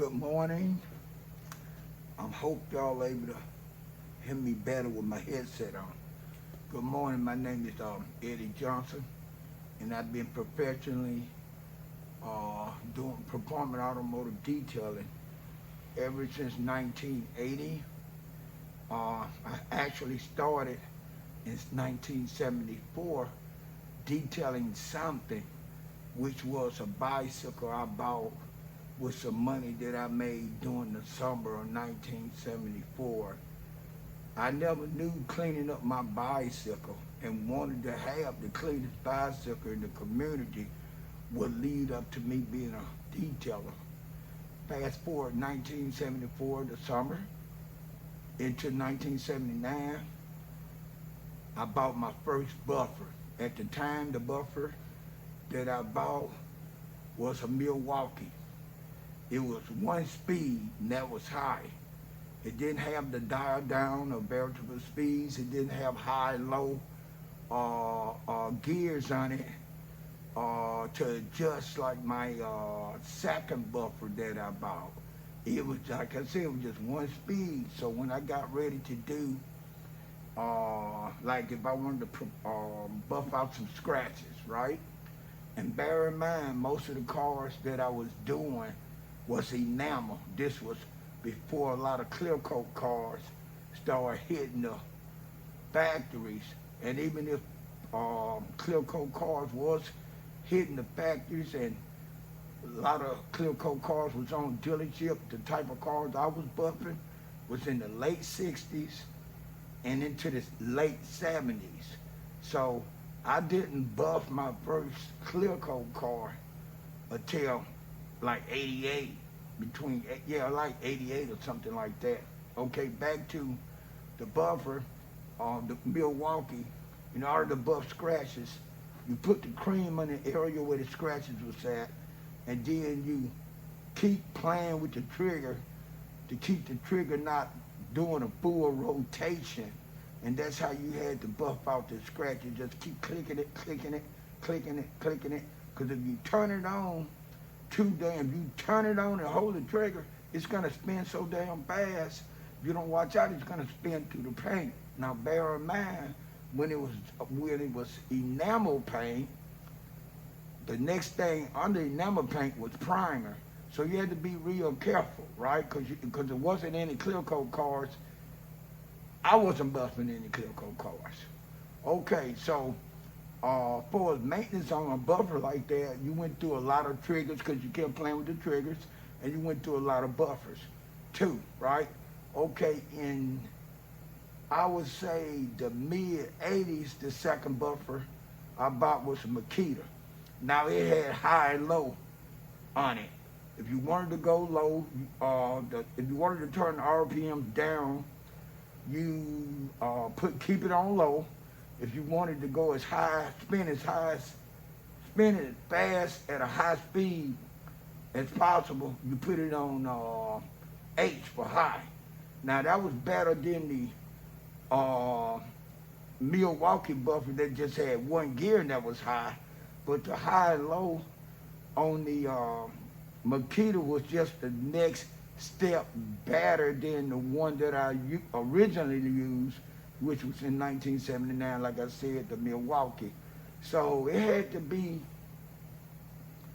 Good morning. I hope y'all able to hear me better with my headset on. Good morning. My name is Eddie Johnson, and I've been professionally performing automotive detailing ever since 1980. I actually started in 1974 detailing something, which was a bicycle I bought with some money that I made during the summer of 1974. I never knew cleaning up my bicycle and wanted to have the cleanest bicycle in the community would lead up to me being a detailer. Fast forward 1974, the summer, into 1979, I bought my first buffer. At the time, the buffer that I bought was a Milwaukee. It was one speed, and that was high. It didn't have the dial down or variable speeds. It didn't have high, low gears on it to adjust like my second buffer that I bought. It was, like I said, it was just one speed. So when I got ready to do, like if I wanted to buff out some scratches, right? And bear in mind, most of the cars that I was doing was enamel. This was before a lot of clear coat cars started hitting the factories. And even if clear coat cars was hitting the factories and a lot of clear coat cars was on dealership, the type of cars I was buffing was in the late 60s and into the late 70s. So I didn't buff my first clear coat car until like 88, like 88 or something like that. Okay, back to the buffer, the Milwaukee. In order to buff scratches, you put the cream on the area where the scratches was at, and then you keep playing with the trigger to keep the trigger not doing a full rotation. And that's how you had to buff out the scratches. Just keep clicking it, clicking it, clicking it, clicking it. Because if you turn it on too damn, if you turn it on and hold the trigger, it's going to spin so damn fast. If you don't watch out, it's going to spin through the paint. Now bear in mind, when it was enamel paint, the next thing under enamel paint was primer. So you had to be real careful, right? Because there wasn't any clear coat cars. I wasn't buffing any clear coat cars. Okay, so for maintenance on a buffer like that, you went through a lot of triggers because you kept playing with the triggers, and you went through a lot of buffers too, right? Okay, in I would say the mid 80s, the second buffer I bought was a Makita. Now it had high and low on it. If you wanted to go low, if you wanted to turn the RPM down, you keep it on low. If you wanted to go as high, spin as fast at a high speed as possible, you put it on H for high. Now that was better than the Milwaukee buffer that just had one gear and that was high, but the high and low on the Makita was just the next step better than the one that I originally used, which was in 1979, like I said, the Milwaukee. So it had to be,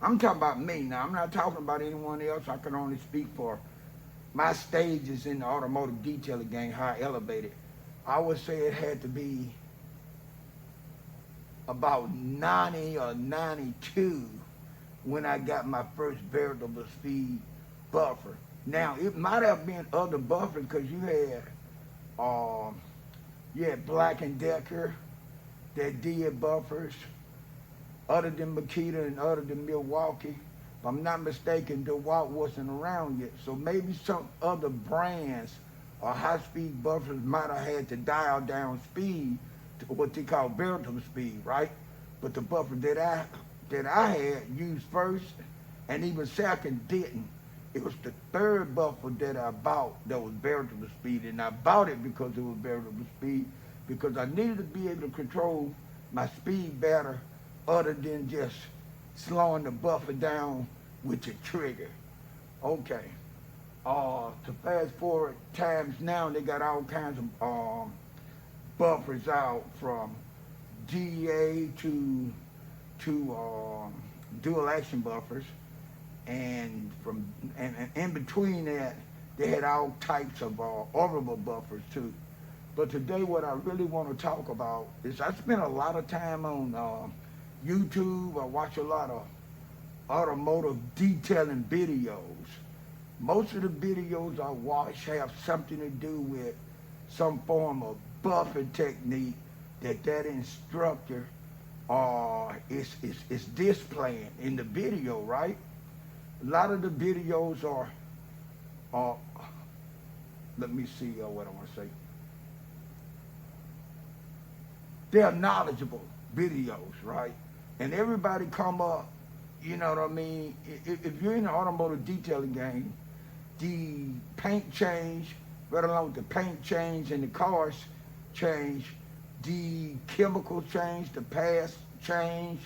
I'm talking about me now, I'm not talking about anyone else. I can only speak for my stages in the automotive detailing game, how I elevated. I would say it had to be about 90 or 92 when I got my first variable speed buffer. Now, it might have been other buffers because you had Black & Decker that did buffers other than Makita and other than Milwaukee. If I'm not mistaken, DeWalt wasn't around yet. So maybe some other brands or high-speed buffers might have had to dial down speed to what they call variable speed, right? But the buffer that I had used first and even second didn't. It was the third buffer that I bought that was variable speed, and I bought it because it was variable speed because I needed to be able to control my speed better other than just slowing the buffer down with your trigger. Okay, To fast forward times now, they got all kinds of buffers out from DA to dual action buffers, and from and in between that, they had all types of orbital buffers too. But today, what I really want to talk about is I spend a lot of time on YouTube. I watch a lot of automotive detailing videos. Most of the videos I watch have something to do with some form of buffing technique that instructor is displaying in the video, right? A lot of the videos are let me see what I want to say. They're knowledgeable videos, right? And everybody come up, you know what I mean? If you're in the automotive detailing game, the paint change, right along with the paint change and the cars change, the chemical change, the pads change,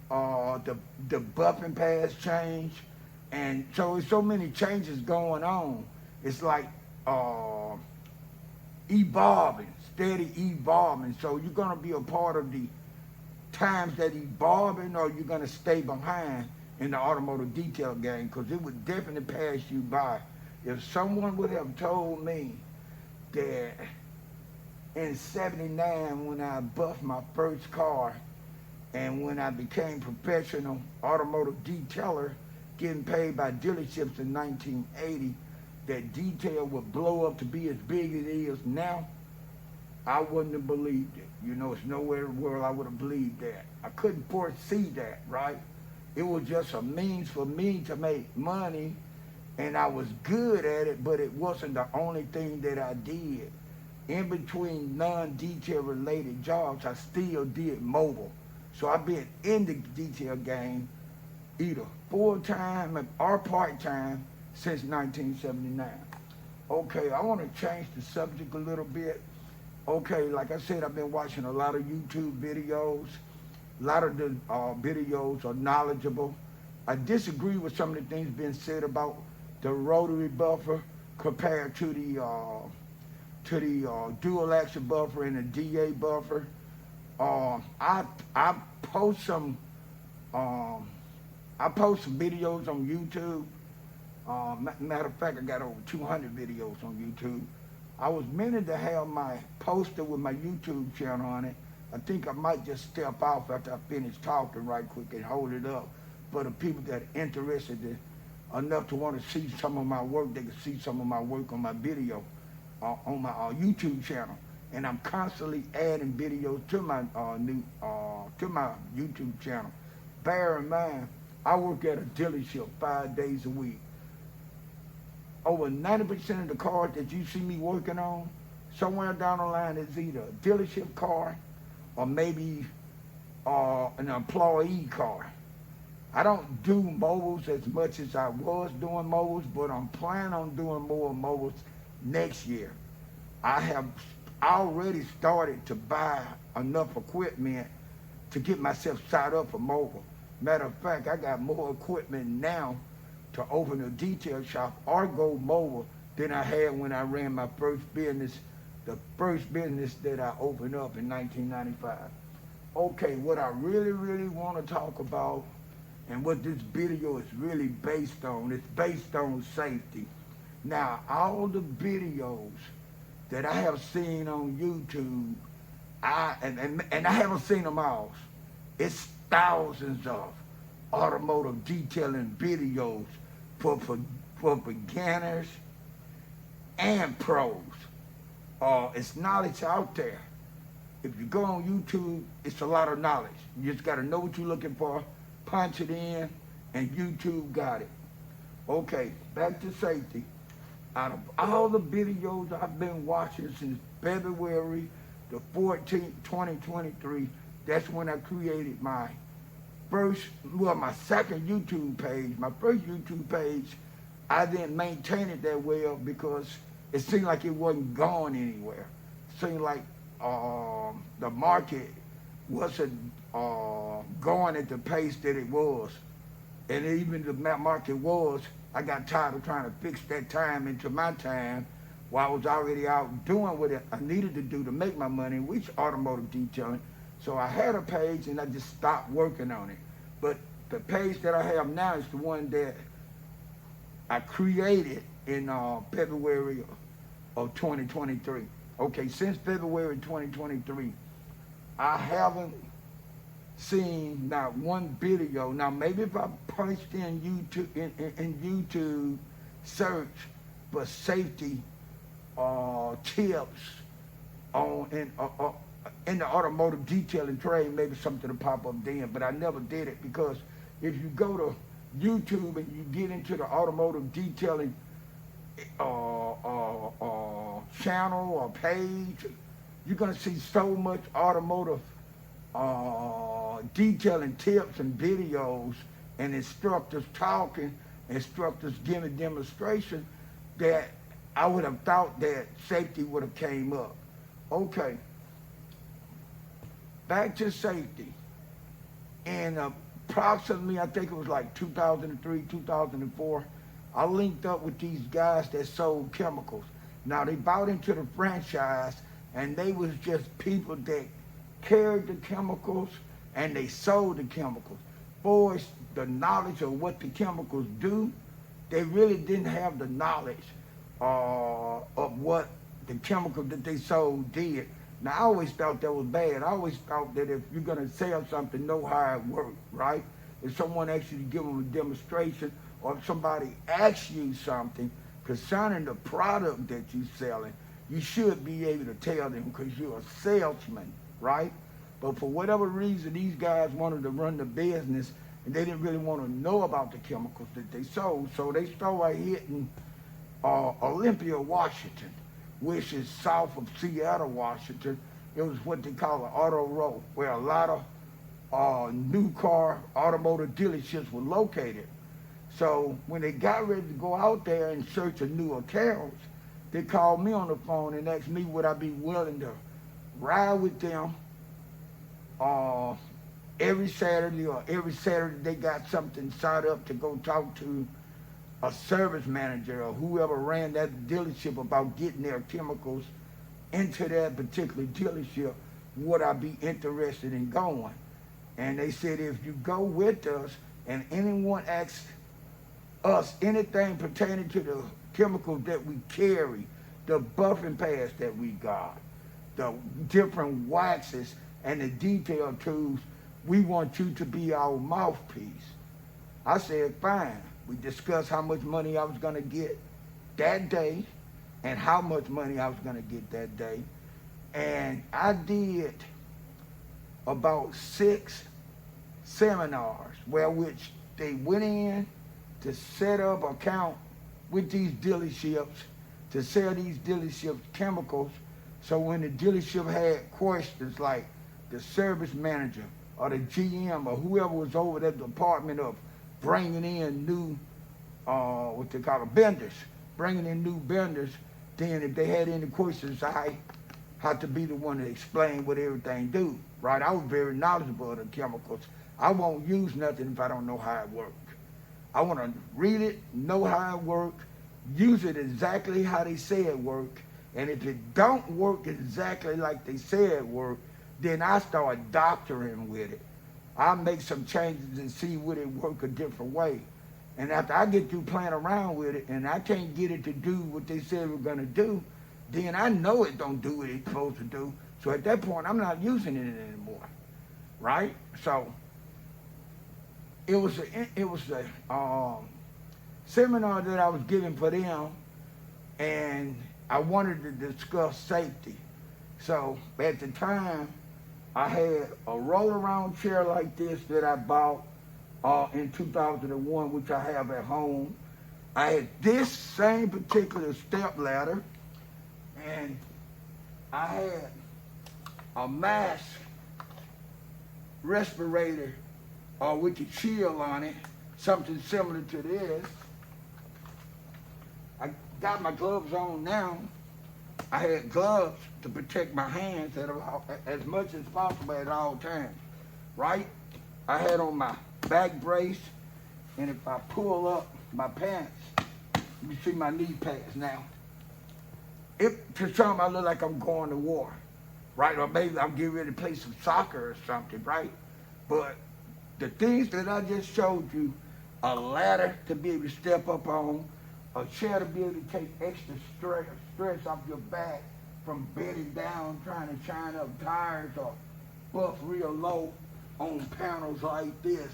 the buffing pads change, and so there's so many changes going on. It's like evolving, steady evolving. So you're gonna be a part of the times that evolving, or you're gonna stay behind in the automotive detail game, because it would definitely pass you by. If someone would have told me that in '79, when I buffed my first car, and when I became professional automotive detailer, getting paid by dealerships in 1980, that detail would blow up to be as big as it is now, I wouldn't have believed it. You know, it's nowhere in the world I would have believed that. I couldn't foresee that, right? It was just a means for me to make money, and I was good at it, but it wasn't the only thing that I did. In between non-detail related jobs, I still did mobile. So I've been in the detail game either full-time or part-time since 1979. Okay, I want to change the subject a little bit. Okay, like I said, I've been watching a lot of YouTube videos. A lot of the videos are knowledgeable. I disagree with some of the things being said about the rotary buffer compared to the dual action buffer and the DA buffer. I post some videos on YouTube. Matter of fact, I got over 200 videos on YouTube. I was meaning to have my poster with my YouTube channel on it. I think I might just step off after I finish talking right quick and hold it up for the people that are interested enough to want to see some of my work. They can see some of my work on my video on my YouTube channel. And I'm constantly adding videos to my to my YouTube channel. Bear in mind, I work at a dealership 5 days a week. Over 90% of the cars that you see me working on, somewhere down the line is either a dealership car or maybe an employee car. I don't do mobiles as much as I was doing mobiles, but I'm planning on doing more mobiles next year. I have already started to buy enough equipment to get myself set up for mobile. Matter of fact, I got more equipment now to open a detail shop or go mobile than I had when I ran my first business, the first business that I opened up in 1995. Okay, what I really want to talk about and what this video is really based on, it's based on safety. Now, all the videos that I have seen on YouTube, and I haven't seen them all, it's thousands of automotive detailing videos for beginners and pros. It's knowledge out there. If you go on YouTube, it's a lot of knowledge. You just got to know what you're looking for, punch it in, and YouTube got it. Okay, back to safety. Out of all the videos I've been watching since February the 14th, 2023, that's when I created my second YouTube page. My first YouTube page, I didn't maintain it that well because it seemed like it wasn't going anywhere. It seemed like the market wasn't going at the pace that it was. And even the market was, I got tired of trying to fix that time into my time while I was already out doing what I needed to do to make my money, which automotive detailing. So I had a page and I just stopped working on it. But the page that I have now is the one that I created in February of 2023. Okay, since February 2023, I haven't seen not one video. Now maybe if I punched in YouTube in YouTube search for safety tips on in the automotive detailing trade, maybe something to pop up then. But I never did it because if you go to YouTube and you get into the automotive detailing channel or page, you're gonna see so much automotive detailing tips and videos and instructors talking, instructors giving demonstrations that I would have thought that safety would have came up. Okay, back to safety. And approximately, I think it was like 2003, 2004, I linked up with these guys that sold chemicals. Now they bought into the franchise and they was just people that carried the chemicals and they sold the chemicals. For the knowledge of what the chemicals do, they really didn't have the knowledge of what the chemical that they sold did. Now I always thought that was bad. I always thought that if you're gonna sell something, know how it works, right? If someone actually give them a demonstration, or if somebody asks you something concerning the product that you're selling, you should be able to tell them because you're a salesman, right? But for whatever reason, these guys wanted to run the business and they didn't really want to know about the chemicals that they sold. So they started hitting Olympia, Washington, which is south of Seattle, Washington. It was what they call an auto row, where a lot of new car automotive dealerships were located. So when they got ready to go out there in search of new accounts, they called me on the phone and asked me would I be willing to ride with them every Saturday, or every Saturday they got something set up to go talk to a service manager or whoever ran that dealership about getting their chemicals into that particular dealership. Would I be interested in going? And they said, if you go with us and anyone asks us anything pertaining to the chemicals that we carry, the buffing pads that we got, the different waxes and the detail tools, we want you to be our mouthpiece. I said, fine. We discussed how much money I was gonna get that day and how much money I was gonna get that day. And I did about 6 seminars where which they went in to set up an account with these dealerships to sell these dealerships chemicals. So when the dealership had questions like the service manager or the GM or whoever was over that department of bringing in new, what they call vendors, bringing in new vendors, then if they had any questions, I had to be the one to explain what everything do, right? I was very knowledgeable of the chemicals. I won't use nothing if I don't know how it works. I want to read it, know how it works, use it exactly how they say it works, and if it don't work exactly like they say it works, then I start doctoring with it. I'll make some changes and see would it work a different way. And after I get through playing around with it and I can't get it to do what they said we're gonna do, then I know it don't do what it's supposed to do. So at that point, I'm not using it anymore, right? So it was a seminar that I was giving for them, and I wanted to discuss safety. So at the time, I had a roll-around chair like this that I bought in 2001, which I have at home. I had this same particular step ladder, and I had a mask respirator with the shield on it, something similar to this. I got my gloves on now. I had gloves to protect my hands as much as possible at all times, right? I had on my back brace, And if I pull up my pants, you see my knee pads now. If to some I look like I'm going to war, right? Or maybe I'm getting ready to play some soccer or something, right? But the things that I just showed you, a ladder to be able to step up on, a chair to be able to take extra stress off your back from bedding down, trying to shine up tires or buff real low on panels like this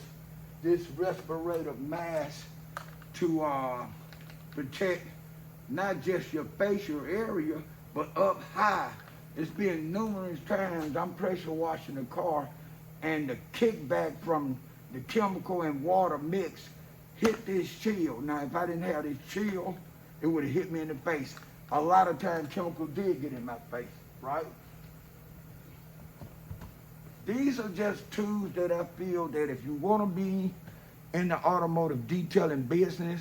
respirator mask to protect not just your facial area, but up high. It's been numerous times I'm pressure washing the car and the kickback from the chemical and water mix hit this shield. Now, if I didn't have this shield, it would have hit me in the face. A lot of times, chemical did get in my face, right? These are just tools that I feel that if you want to be in the automotive detailing business,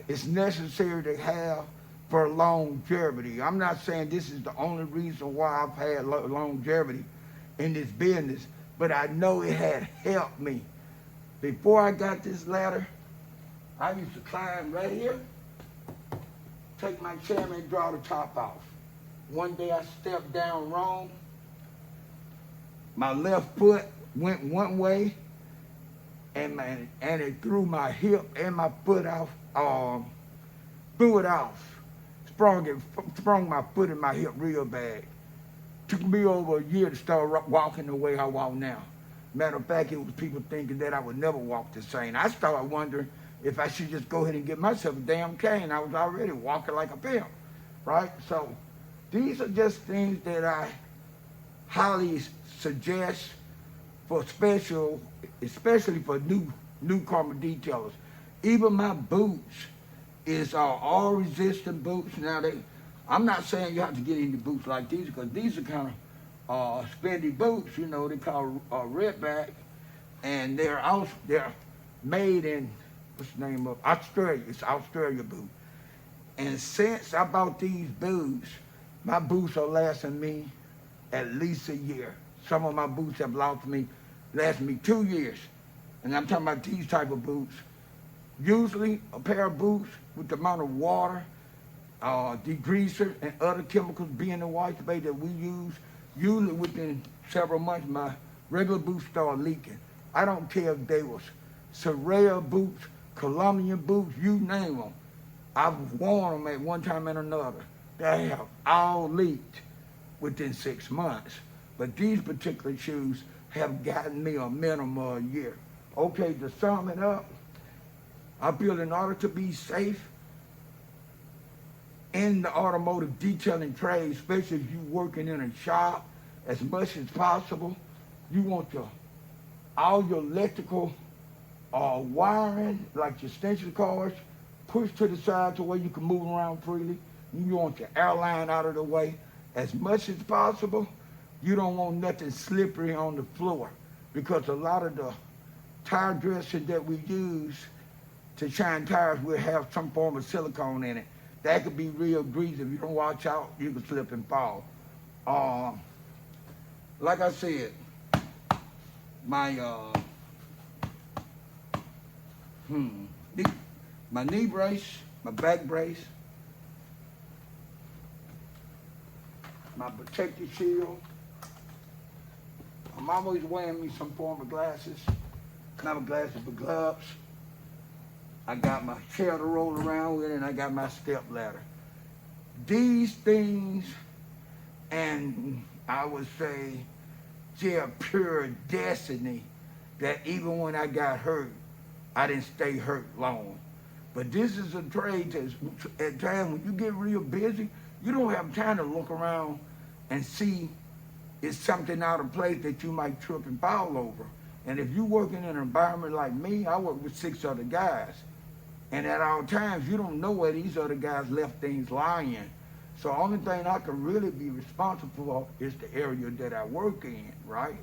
it's necessary to have for longevity. I'm not saying this is the only reason why I've had longevity in this business, but I know it had helped me. Before I got this ladder, I used to climb right here, take my chair and draw the top off. One day I stepped down wrong. My left foot went one way, and it threw my hip and my foot off. Threw it off. Sprung my foot and my hip real bad. Took me over a year to start walking the way I walk now. Matter of fact, it was people thinking that I would never walk the same. I started wondering if I should just go ahead and get myself a damn cane. I was already walking like a pimp, right? So these are just things that I highly suggest for especially for newcomer detailers. Even my boots is all resistant boots. Now I'm not saying you have to get any boots like these because these are kind of spendy boots, you know, they call redback, and they're made in, what's the name of, Australia. It's Australia boot. And since I bought these boots, my boots are lasting me at least a year. Some of my boots have lasted me 2 years. And I'm talking about these type of boots. Usually a pair of boots with the amount of water, degreaser, and other chemicals being in the wash bay that we use, usually within several months, my regular boots start leaking. I don't care if they was Soraya boots, Colombian boots, you name them. I've worn them at one time and another. They have all leaked within 6 months. But these particular shoes have gotten me a minimum of a year. Okay, to sum it up, I feel in order to be safe in the automotive detailing trade, especially if you're working in a shop, as much as possible, you want all your electrical wiring, like your extension cords, pushed to the side to where you can move around freely. You want your airline out of the way as much as possible. You don't want nothing slippery on the floor because a lot of the tire dressing that we use to shine tires will have some form of silicone in it. That could be real greasy. If you don't watch out, you can slip and fall. Like I said, my knee brace, my back brace, my protective shield. I'm always wearing me some form of glasses. Not glasses, but gloves. I got my chair to roll around with, and I got my step ladder. These things, and I would say, they're pure destiny that even when I got hurt, I didn't stay hurt long. But this is a trade that at times when you get real busy, you don't have time to look around and see it's something out of place that you might trip and fall over. And if you're working in an environment like me, I work with 6 other guys. And at all times, you don't know where these other guys left things lying. So the only thing I can really be responsible for is the area that I work in, right?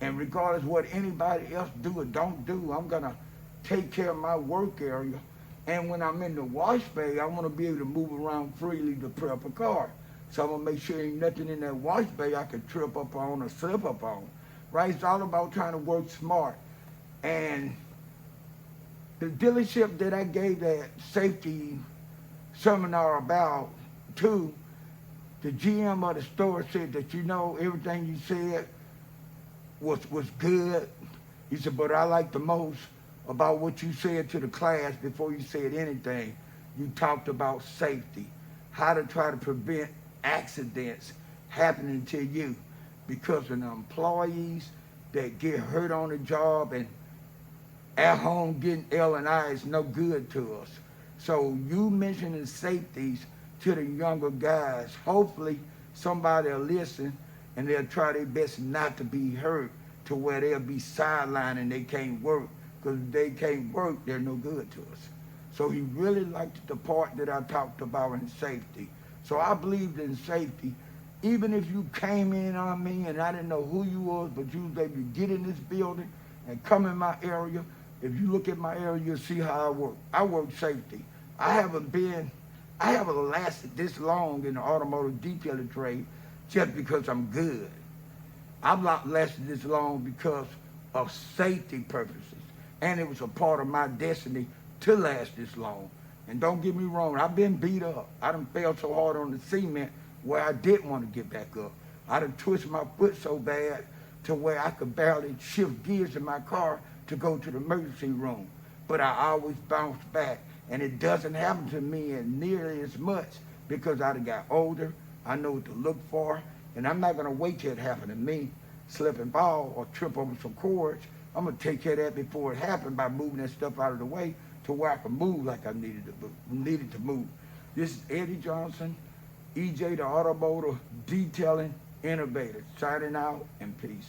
And regardless of what anybody else do or don't do, I'm gonna take care of my work area. And when I'm in the wash bay, I wanna be able to move around freely to prep a car. So I'm gonna make sure ain't nothing in that wash bay I can trip up on or slip up on, right? It's all about trying to work smart. And The dealership that I gave that safety seminar about to, the GM of the store said that, everything you said was good. He said, but I like the most about what you said to the class before you said anything. You talked about safety, how to try to prevent accidents happening to you, because of the employees that get hurt on the job and at home getting L&I is no good to us. So you mentioning safeties to the younger guys, hopefully somebody will listen and they'll try their best not to be hurt to where they'll be sidelined and they can't work, because if they can't work, they're no good to us. So he really liked the part that I talked about in safety. So I believed in safety. Even if you came in on me and I didn't know who you was, but you was able to get in this building and come in my area, if you look at my area, you'll see how I work. I work safety. I haven't lasted this long in the automotive detailing trade just because I'm good. I've not lasted this long because of safety purposes. And it was a part of my destiny to last this long. And don't get me wrong, I've been beat up. I done fell so hard on the cement where I didn't want to get back up. I done twisted my foot so bad to where I could barely shift gears in my car to go to the emergency room. But I always bounced back. And it doesn't happen to me nearly as much because I done got older. I know what to look for. And I'm not going to wait till it happened to me, slip and fall or trip over some cords. I'm going to take care of that before it happened by moving that stuff out of the way to where I can move like I needed to move. This is Eddie Johnson, EJ the Automotive Detailing Innovator, signing out, and peace.